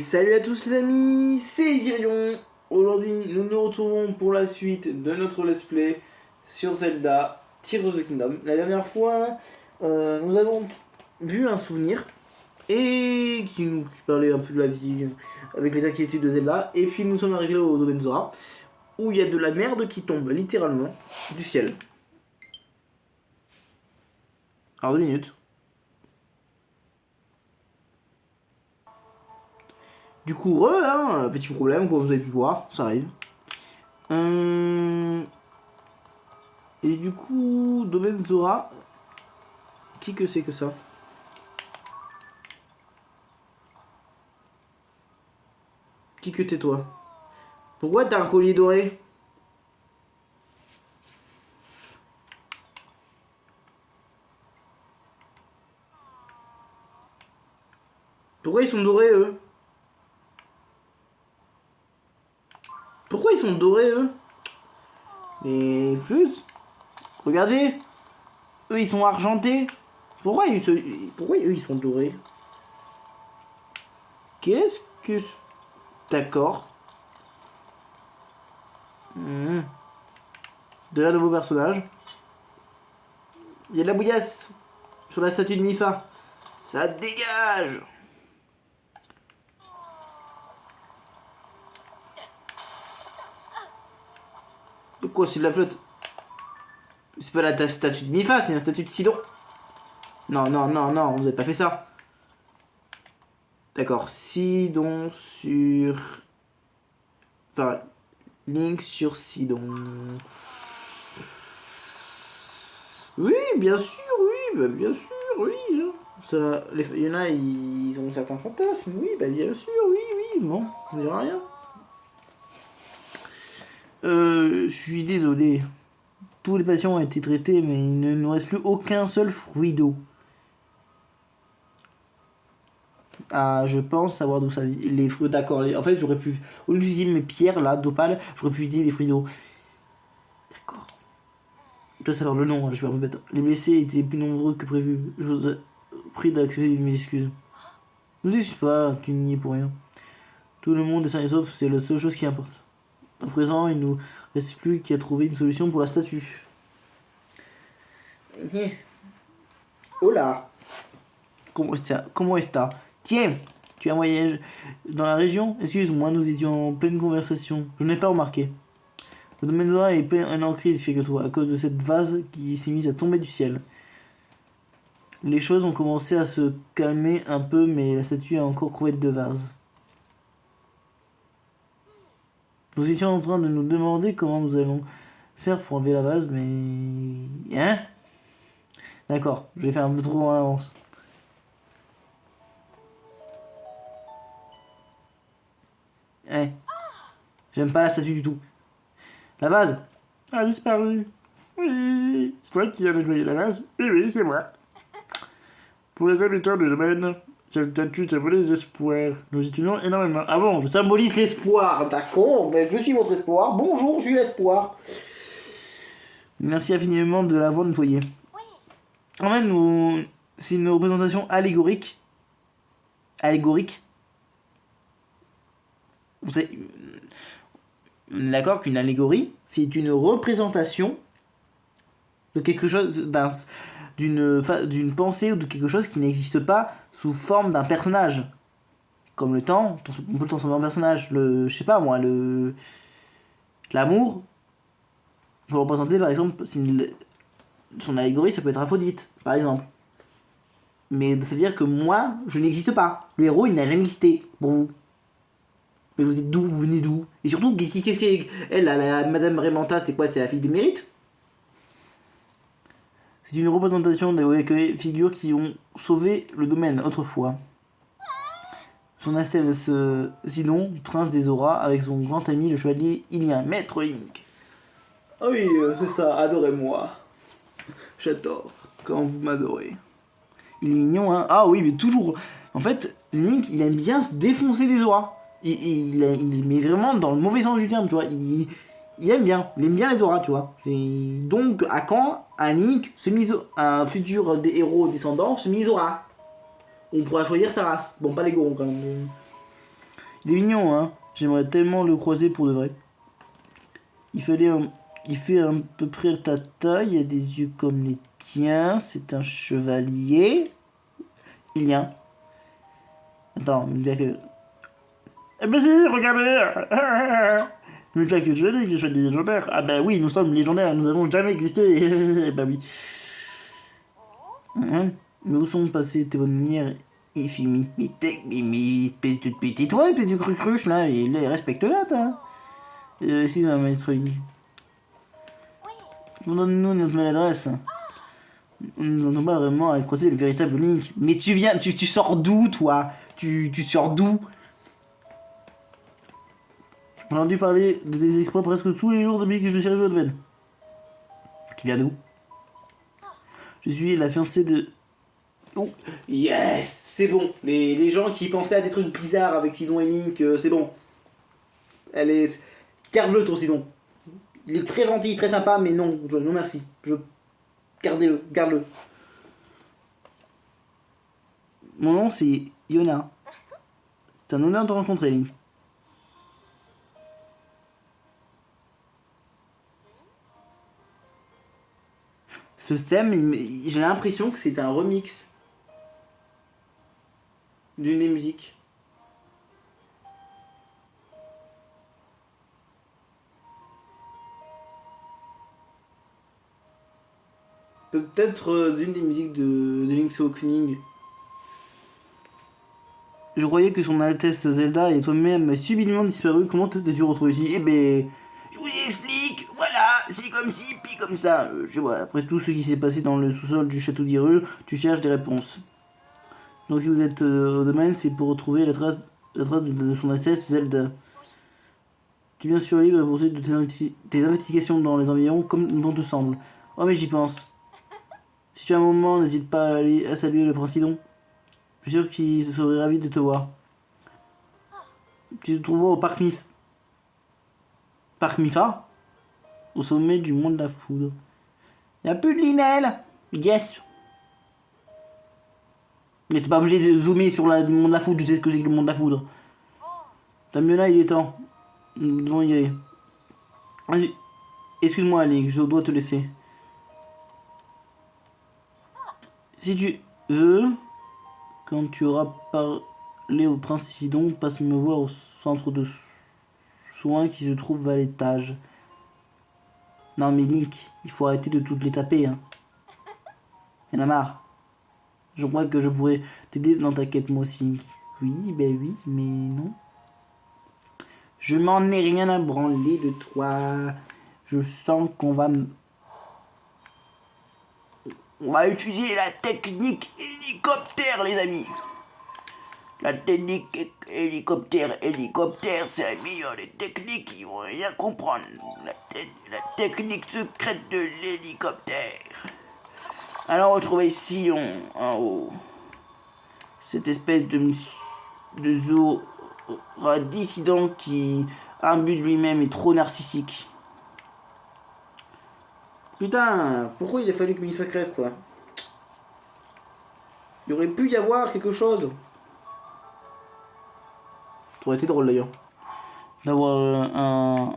Salut à tous les amis, c'est Isirion. Aujourd'hui nous nous retrouvons pour la suite de notre let's play sur Zelda Tears of the Kingdom. La dernière fois nous avons vu un souvenir et qui parlait un peu de la vie avec les inquiétudes de Zelda. Et puis nous sommes arrivés au domaine Zora où il y a de la merde qui tombe littéralement du ciel. Alors 2 minutes. Du coup, petit problème, comme vous avez pu voir, ça arrive. Et du coup, domaine Zora, qui que c'est que ça? Qui que t'es toi? Pourquoi t'as un collier doré? Pourquoi ils sont dorés eux? Pourquoi ils sont dorés eux? Les flûtes? Regardez! Eux ils sont argentés! Pourquoi eux ils sont dorés? Qu'est-ce que... D'accord. De là, nouveau personnage. Il y a de la bouillasse sur la statue de Mifa. Ça dégage! Pourquoi c'est de la flotte? C'est pas la statue de Mifa, c'est une statue de Sidon. Non, non, non, non, vous avez pas fait ça. D'accord, Sidon sur... Enfin, Link sur Sidon. Oui, bien sûr, oui, bah bien sûr, oui. Ça, il y en a, ils ont certains fantasmes, oui, bah bien sûr, oui, oui, bon, on dira rien. Je suis désolé. Tous les patients ont été traités, mais il ne nous reste plus aucun seul fruit d'eau. Ah, je pense savoir d'où ça vient. Les fruits, d'accord. En fait, j'aurais pu. Au lieu d'utiliser mes pierres là, d'opale, j'aurais pu utiliser les fruits d'eau. D'accord. Je dois savoir le nom, hein, je vais me mettre. Les blessés étaient plus nombreux que prévu. Je vous prie d'accepter mes excuses. Ne vous excuse pas, tu n'y es pour rien. Tout le monde est sain et sauf, c'est la seule chose qui importe. À présent, il nous reste plus qu'à trouver une solution pour la statue. Oh là. Comment est-ce? Tiens, tu as un voyage dans la région? Excuse-moi, nous étions en pleine conversation. Je n'ai pas remarqué. Le domaine Zora est plein en crise, figure-toi, à cause de cette vase qui s'est mise à tomber du ciel. Les choses ont commencé à se calmer un peu, mais la statue a encore crevé de vase. Nous étions en train de nous demander comment nous allons faire pour enlever la vase, mais... Hein? D'accord, je vais faire un peu trop en avance. Eh, j'aime pas la statue du tout. La vase a disparu. Oui, c'est toi qui as nettoyé la vase? Oui, oui, c'est moi. Pour les habitants du domaine, cette statue symbolise l'espoir. Nous utilisons énormément. Ah bon, je symbolise l'espoir, d'accord. Ben, je suis votre espoir. Bonjour, je suis l'espoir. Merci infiniment de l'avoir nettoyé. En fait, c'est une représentation allégorique. Allégorique. Vous savez, on est d'accord qu'une allégorie, c'est une représentation de quelque chose, d'une pensée ou de quelque chose qui n'existe pas sous forme d'un personnage. Comme le temps, on peut le transformer en personnage. Je sais pas moi, l'amour, on peut le représenter par exemple, son allégorie, ça peut être Aphrodite, par exemple. Mais ça veut dire que moi, je n'existe pas. Le héros, il n'a jamais existé pour vous. Mais vous êtes d'où? Vous venez d'où? Et surtout, qu'est-ce qu'elle, la Madame Raymanta, c'est quoi? C'est la fille de Mérite? C'est une représentation des figures qui ont sauvé le domaine autrefois. Son Altesse Sidon, prince des Auras, avec son grand ami le chevalier Ilien, maître Link. Ah oui, c'est ça, adorez-moi. J'adore quand vous m'adorez. Il est mignon, hein. Ah oui, mais toujours. En fait, Link, il aime bien se défoncer des auras. Il met vraiment dans le mauvais sens du terme, tu vois. Il aime bien les auras, tu vois. Donc, à quand un Link, un futur héros descendant, semi-Zora? On pourra choisir sa race. Bon, pas les Gorons quand même. Il est mignon, hein. J'aimerais tellement le croiser pour de vrai. Il fait à peu près ta taille, il a des yeux comme les tiens, c'est un chevalier. Il y a. Attends, mais bien que. Eh ben si, regardez. Mais bien que je l'ai dit que je suis légendaire. Ah ben oui, nous sommes légendaires, nous avons jamais existé. Eh ben oui. Hein. Mais où sont passées tes bonnes manières, Ifimi? Mais tais-toi, puis du cruche là, et les respecte-la, toi. Si, non, maître. Donne-nous notre maladresse. Nous n'entendons pas vraiment à croiser le véritable Link. Mais tu sors d'où, toi? Tu sors d'où? J'ai entendu parler de tes exploits presque tous les jours depuis que je suis arrivé au domaine. Tu viens d'où? Je suis la fiancée de... Oh, yes! C'est bon. Les gens qui pensaient à des trucs bizarres avec Sidon et Link, c'est bon. Elle est... Garde-le, ton Sidon. Il est très gentil, très sympa, mais non, non merci. Gardez-le, garde-le. Mon nom, c'est Yona. C'est un honneur de te rencontrer, Link. Ce thème, j'ai l'impression que c'est un remix d'une des musiques. Peut-être d'une des musiques de Link's Awakening. Je croyais que son Altesse Zelda et toi-même subitement disparu. Comment t'es-tu retrouvé ici? Eh ben, je vous explique. Voilà, c'est comme ci, puis comme ça. Je vois. Après tout ce qui s'est passé dans le sous-sol du château d'Hyrule, tu cherches des réponses. Donc si vous êtes au domaine, c'est pour retrouver la trace de son Altesse Zelda. Tu viens sur libre pour de tes investigations dans les environs comme bon te semble. Oh mais j'y pense. Si tu as un moment, n'hésite pas à saluer le prince Sidon. Je suis sûr qu'il serait ravi de te voir. Tu te trouveras au Parc Mifa, au sommet du mont de la foudre. Y'a plus de Linel. Yes. Mais t'es pas obligé de zoomer sur le mont de la foudre, tu sais ce que c'est que le mont de la foudre. T'as mieux là, il est temps. Nous devons y aller. Vas-y. Excuse-moi, Link, je dois te laisser. Si tu veux, quand tu auras parlé au prince Sidon, passe me voir au centre de soins qui se trouve à l'étage. Non mais Link, il faut arrêter de toutes les taper, hein. Y'en a marre. Je crois que je pourrais t'aider dans ta quête moi aussi. Oui, ben oui, mais non. Je m'en ai rien à branler de toi. Je sens qu'on va... On va utiliser la technique hélicoptère, les amis. La technique hélicoptère, c'est la meilleure des techniques, ils vont rien comprendre. La technique secrète de l'hélicoptère. Alors retrouvez Sion en haut. Cette espèce de Zora dissident qui, imbu de lui-même, est trop narcissique. Putain, pourquoi il a fallu que Mifa crève, quoi? Il aurait pu y avoir quelque chose. Ça aurait été drôle d'ailleurs. D'avoir un...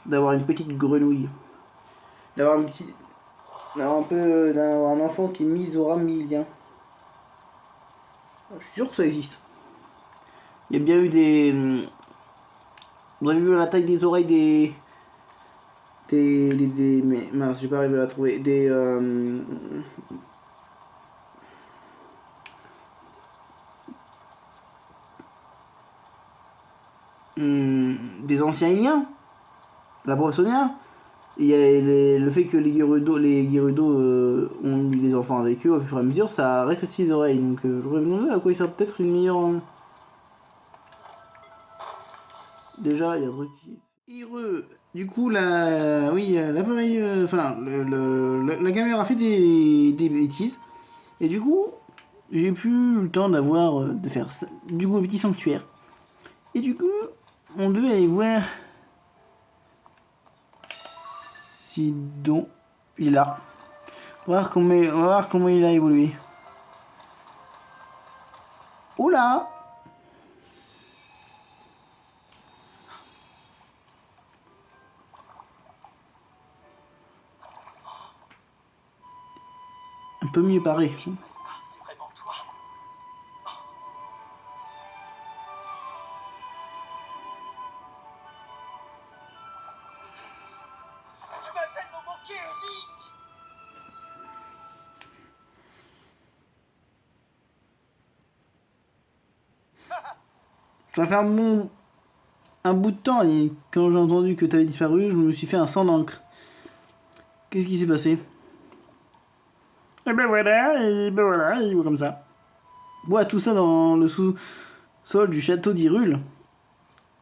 D'avoir une petite grenouille. D'avoir un petit... D'avoir un peu... D'avoir un enfant qui est mi-Zora, mi-Lien. Je suis sûr que ça existe. Il y a bien eu des... Vous avez vu la taille des oreilles des mais mince, j'ai pas arrivé à la trouver. Des anciens Iliens. La preuve Sonia. Il y a le fait que les Gerudo ont eu des enfants avec eux au fur et à mesure, ça rétrécit les oreilles. Donc j'aurais demandé à quoi il serait peut-être une meilleure... Déjà, il y a un truc qui... Du coup, oui, l'appareil... Enfin, la caméra a fait des bêtises. Et du coup, j'ai plus le temps de faire ça. Du coup, un petit sanctuaire. Et du coup, on devait aller voir... Sidon. Il est là. On va voir comment il a évolué. Oula! Un peu mieux paré. C'est vraiment toi. Tu m'as tellement manqué, Link. Ça va faire un bout de temps, et quand j'ai entendu que t'avais disparu, je me suis fait un sang d'encre. Qu'est-ce qui s'est passé? Et ben voilà, et comme ça. Ouais, tout ça dans le sous-sol du château d'Hyrule.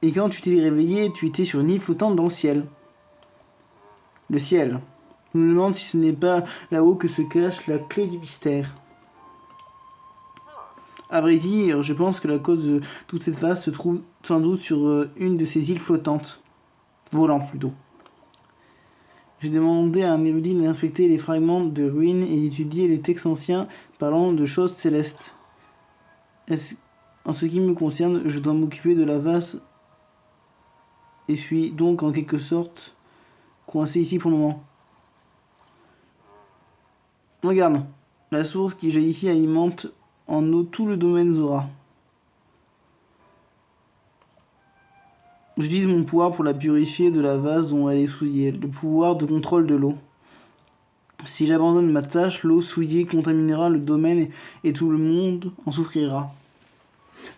Et quand tu t'es réveillé, tu étais sur une île flottante dans le ciel. Le ciel. Je me demande si ce n'est pas là-haut que se cache la clé du mystère. À vrai dire, je pense que la cause de toute cette phase se trouve sans doute sur une de ces îles flottantes. Volantes plutôt. J'ai demandé à un érudit d'inspecter les fragments de ruines et d'étudier les textes anciens parlant de choses célestes. En ce qui me concerne, je dois m'occuper de la vase et suis donc en quelque sorte coincé ici pour le moment. Regarde, la source qui jaillit ici alimente en eau tout le domaine Zora. J'utilise mon pouvoir pour la purifier de la vase dont elle est souillée, le pouvoir de contrôle de l'eau. Si j'abandonne ma tâche, l'eau souillée contaminera le domaine et tout le monde en souffrira.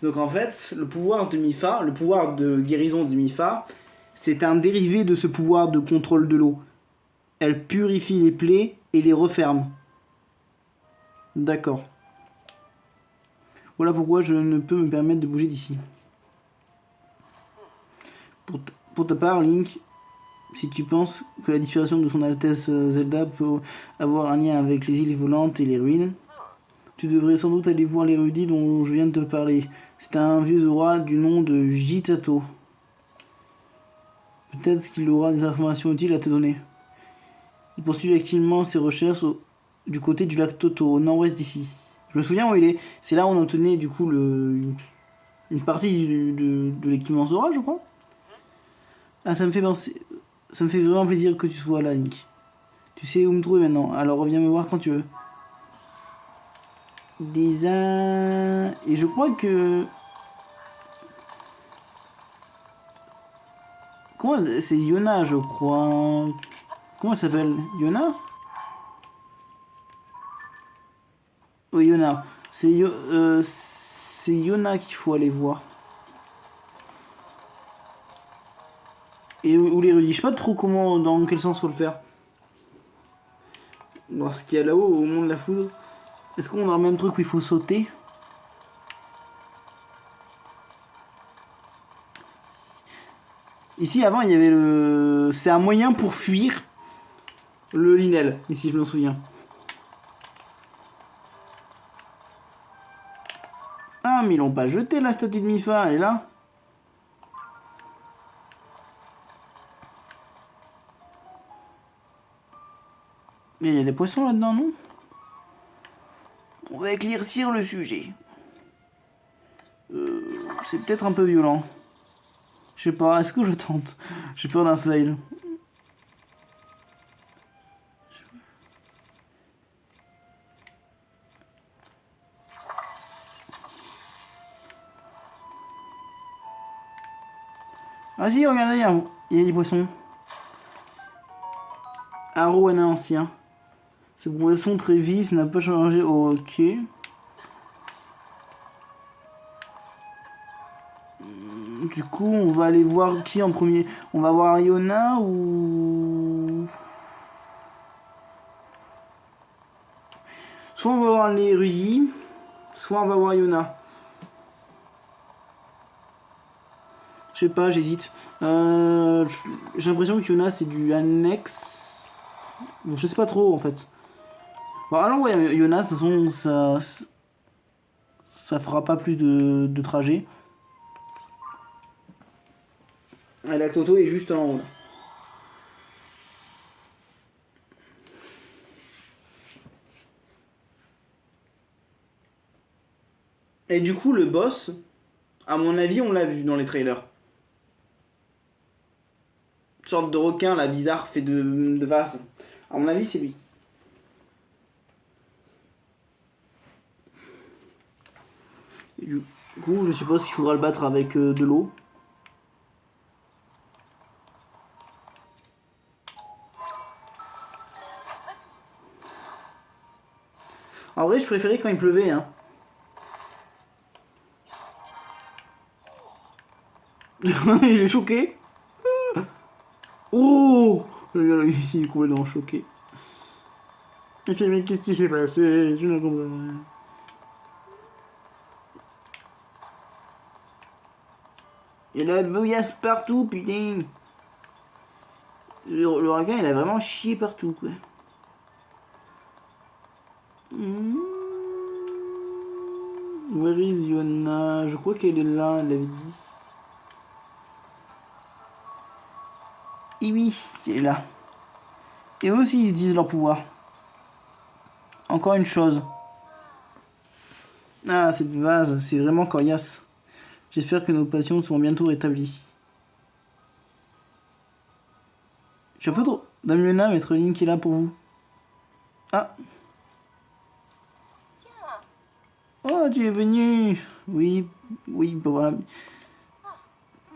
Donc en fait, le pouvoir de Mipha, le pouvoir de guérison de Mipha, c'est un dérivé de ce pouvoir de contrôle de l'eau. Elle purifie les plaies et les referme. D'accord. Voilà pourquoi je ne peux me permettre de bouger d'ici. Pour ta part, Link, si tu penses que la disparition de son Altesse Zelda peut avoir un lien avec les îles volantes et les ruines, tu devrais sans doute aller voir l'érudit dont je viens de te parler. C'est un vieux Zora du nom de Jitato. Peut-être qu'il aura des informations utiles à te donner. Il poursuit activement ses recherches du côté du lac Toto, au nord-ouest d'ici. Je me souviens où il est. C'est là où on obtenait du coup une partie de l'équipement Zora, je crois. Ah, ça me fait penser. Ça me fait vraiment plaisir que tu sois là, Link. Tu sais où me trouver maintenant, alors reviens me voir quand tu veux. Et je crois que... Comment... C'est Yona, je crois. Comment elle s'appelle? Yona? Oui, Yona. C'est Yona qu'il faut aller voir. Et où l'érudit. Je sais pas trop comment, dans quel sens faut le faire. Voir ce qu'il y a là-haut, au monde de la foudre. Est-ce qu'on a le même truc où il faut sauter? Ici, avant, il y avait le... C'était un moyen pour fuir le Linel, ici, je me souviens. Ah, mais ils l'ont pas jeté, la statue de Mipha, elle est là. Mais il y a des poissons là-dedans, non? On va éclaircir le sujet. C'est peut-être un peu violent. Je sais pas, est-ce que je tente? J'ai peur d'un fail. Ah si, regardez, il y a des poissons. Arowana ancien. Ce poisson très vif n'a pas changé. Oh, ok. Du coup, on va aller voir qui en premier. On va voir Yona ou... Soit on va voir l'érudit, soit on va voir Yona. Je sais pas, j'hésite. J'ai l'impression que Yona c'est du annexe. Bon, je sais pas trop en fait. Bon, alors ouais, Yona, de toute façon, ça fera pas plus de trajet. La Toto est juste en haut là. Et du coup, le boss, à mon avis, on l'a vu dans les trailers. Une sorte de requin, là, bizarre, fait de vase. À mon avis, c'est lui. Et du coup, je suppose qu'il faudra le battre avec de l'eau. En vrai, je préférais quand il pleuvait, hein. Il est choqué. Oh, il est complètement choqué. Il fait, mais qu'est-ce qui s'est passé? Je ne comprends rien. Il y a la bouillasse partout, putain. Le requin, il a vraiment chié partout, quoi. Hmm. Where is Yona? Je crois qu'elle est là, elle l'avait dit. Et oui, elle est là. Et eux aussi, ils disent leur pouvoir. Encore une chose. Ah, cette vase, c'est vraiment coriace. J'espère que nos passions seront bientôt rétablies. Je suis un peu trop... Damiona, maître Link est là pour vous. Ah. Tiens, Oh, tu es venu. Oui, oui, bah voilà.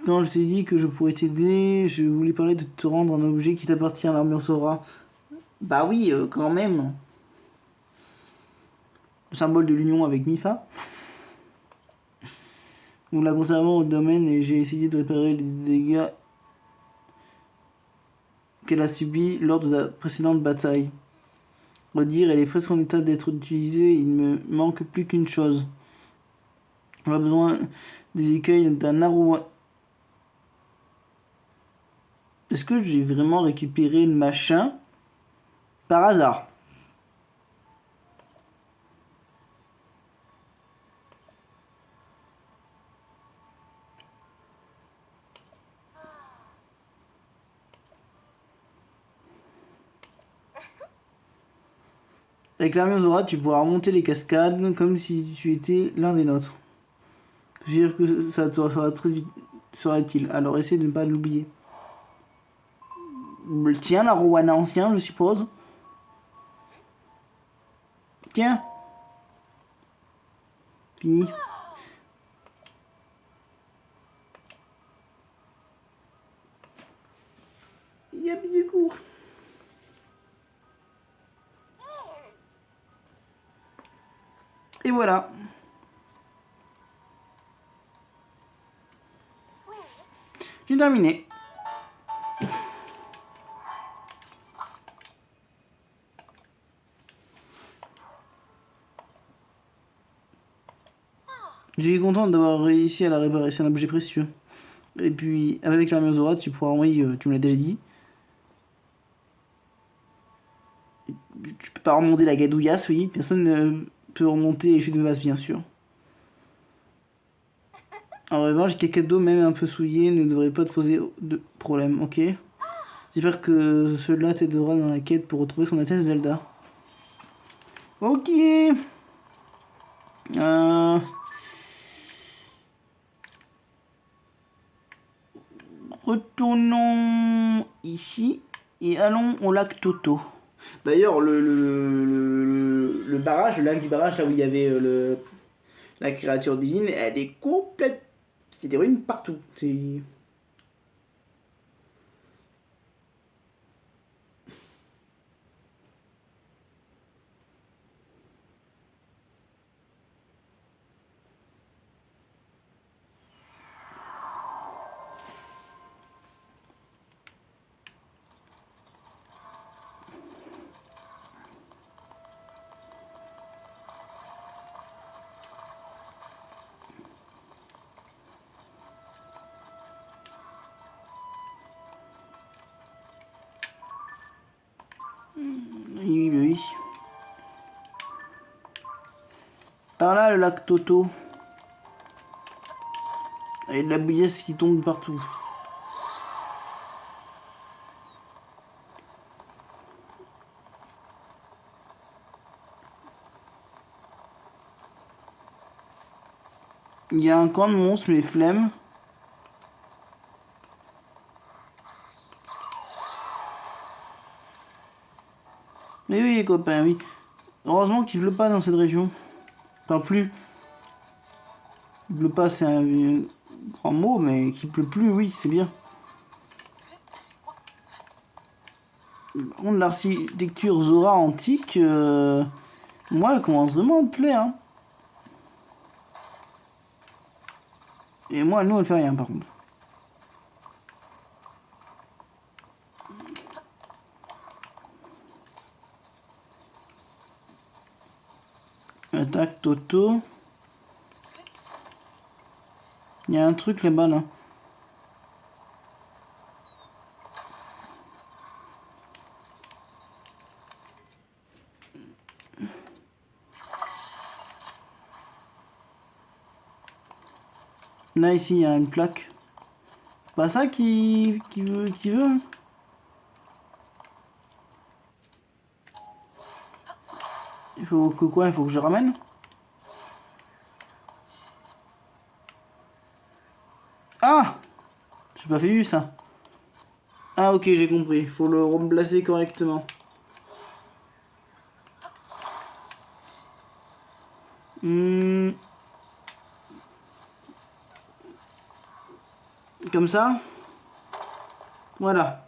Quand je t'ai dit que je pourrais t'aider, je voulais parler de te rendre un objet qui t'appartient à l'armure Sora. Bah oui, quand même. Le symbole de l'union avec Mifa. Nous la conservons au domaine et j'ai essayé de réparer les dégâts qu'elle a subis lors de la précédente bataille. Redire, elle est presque en état d'être utilisée, il me manque plus qu'une chose. On a besoin des écailles d'un Arowana. Est-ce que j'ai vraiment récupéré le machin par hasard? Avec l'armure Zora, tu pourras remonter les cascades comme si tu étais l'un des nôtres. Je veux dire que ça te sera très vite sera-t-il. Alors essaie de ne pas l'oublier. Tiens, la Rowana ancien, je suppose. Tiens. Fini. Il y a bien court. Et voilà. oui. J'ai terminé. Je suis content d'avoir réussi à la réparer, c'est un objet précieux. Et puis, avec l'armure Zora, tu pourras, oui, tu me l'as déjà dit. Tu peux pas remonter la gadouillasse, oui. Personne ne peut remonter les chutes de vase, bien sûr. En revanche, tes cadeaux, même un peu souillés, ne devraient pas te poser de problème, ok? J'espère que cela t'aidera dans la quête pour retrouver son Altesse Zelda. Ok. Euh, Retournons ici et allons au lac Toto. D'ailleurs, le barrage, le lac du barrage, là où il y avait la créature divine, elle est complète. C'est des ruines partout. Oui, oui. Par là, le lac Toto. Et de la bouillasse qui tombe partout. Il y a un camp de monstres, mais flemme. Mais oui, les copains, oui. Heureusement qu'il pleut pas dans cette région. Enfin, plus. Il pleut pas, c'est un grand mot, mais qu'il pleut plus, oui, c'est bien. Par contre, l'architecture Zora antique, moi, elle commence vraiment à me plaire. Hein. Et moi, nous, elle fait rien, par contre. Attaque Toto. Il y a un truc là-bas, là. Là, ici, il y a une plaque. Pas ça qui veut, qui veut. Hein. Il faut que quoi? Il faut que je ramène? Ah! J'ai pas fait vu ça. Ah ok, j'ai compris. Il faut le remplacer correctement. Comme ça. Voilà.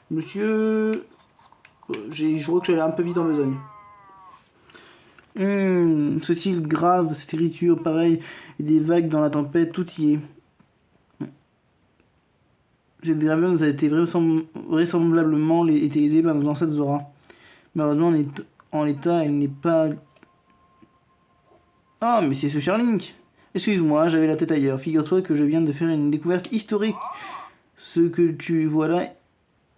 Monsieur... Je crois que j'allais un peu vite en besogne. Ce île grave, cette écriture, pareil, et des vagues dans la tempête, tout y est. Cette gravure nous a été vraisemblablement utilisée par nos ancêtres Zora. Malheureusement, en l'état, elle n'est pas... Ah, mais c'est ce cher Link. Excuse-moi, j'avais la tête ailleurs. Figure-toi que je viens de faire une découverte historique. Ce que tu vois là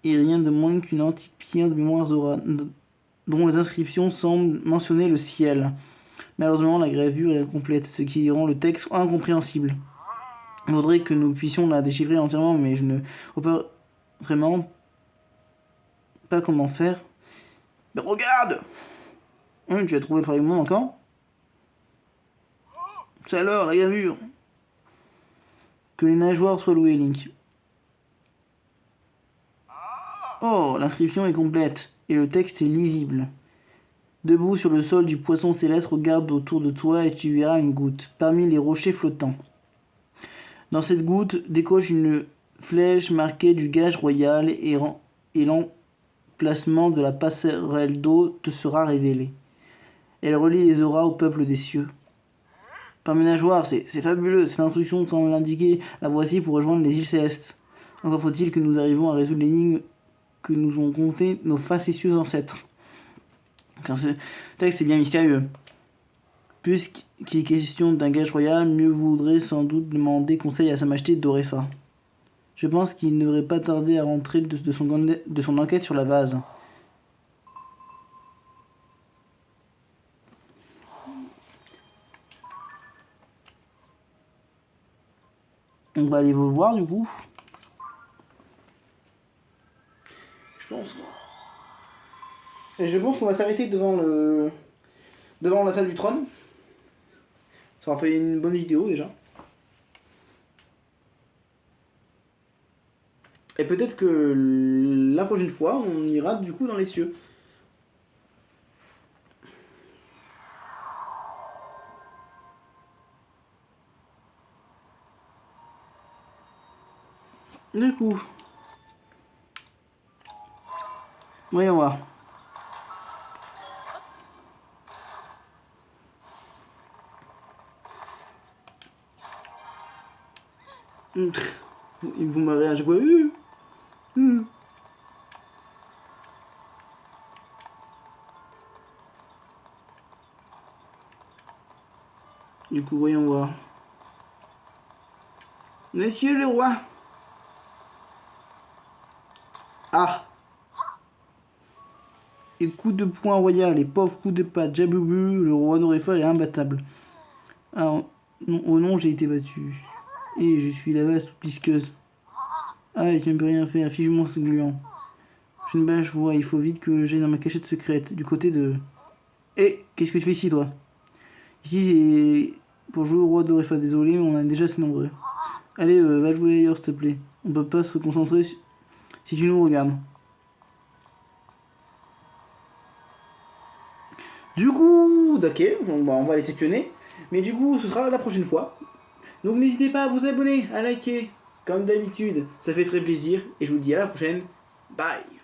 est rien de moins qu'une antique pierre de mémoire Zora, dont les inscriptions semblent mentionner le ciel. Malheureusement, la gravure est incomplète, ce qui rend le texte incompréhensible. Il faudrait que nous puissions la déchiffrer entièrement, mais je ne vois pas vraiment pas comment faire. Mais regarde! Tu as trouvé le fragment encore? C'est alors, la gravure! Que les nageoires soient louées, Link. Oh, l'inscription est complète, et le texte est lisible. Debout sur le sol du poisson céleste, regarde autour de toi et tu verras une goutte, parmi les rochers flottants. Dans cette goutte, décoche une flèche marquée du gage royal et l'emplacement de la passerelle d'eau te sera révélé. Elle relie les auras au peuple des cieux. Parmi les nageoires, c'est fabuleux, cette instruction semble l'indiquer, la voici pour rejoindre les îles célestes. Encore faut-il que nous arrivions à résoudre l'énigme que nous ont conté nos facétieux ancêtres. Car ce texte est bien mystérieux. Puisqu'il est question d'un gage royal, mieux vaudrait sans doute demander conseil à Sa Majesté Dorefa. Je pense qu'il ne devrait pas tarder à rentrer de son enquête sur la vase. On va aller vous voir du coup. Je pense qu'on va s'arrêter devant la salle du trône. Ça aura fait une bonne vidéo déjà. Et peut-être que la prochaine fois, on ira du coup dans les cieux. Du coup. Voyons voir. Il vous marrez à chaque fois. Du coup, voyons voir. Monsieur le roi. Ah. Et coup de poing royal, les pauvres coups de patte, Jabubu, le roi Dorefa est imbattable. Ah, non, oh non, j'ai été battu. Et je suis la vaste pisqueuse. Ah, je ne peux rien faire, fiche-moi ce gluant. Je ne bâche vois, il faut vite que j'aille dans ma cachette secrète, du côté de... Eh, qu'est-ce que tu fais ici, toi? Ici, c'est pour jouer au roi d'Orefa. Désolé, mais on est déjà assez nombreux. Allez, va jouer ailleurs, s'il te plaît. On peut pas se concentrer si tu nous regardes. Du coup, ok, on va les sélectionner. Mais du coup, ce sera la prochaine fois. Donc n'hésitez pas à vous abonner, à liker, comme d'habitude. Ça fait très plaisir. Et je vous dis à la prochaine. Bye.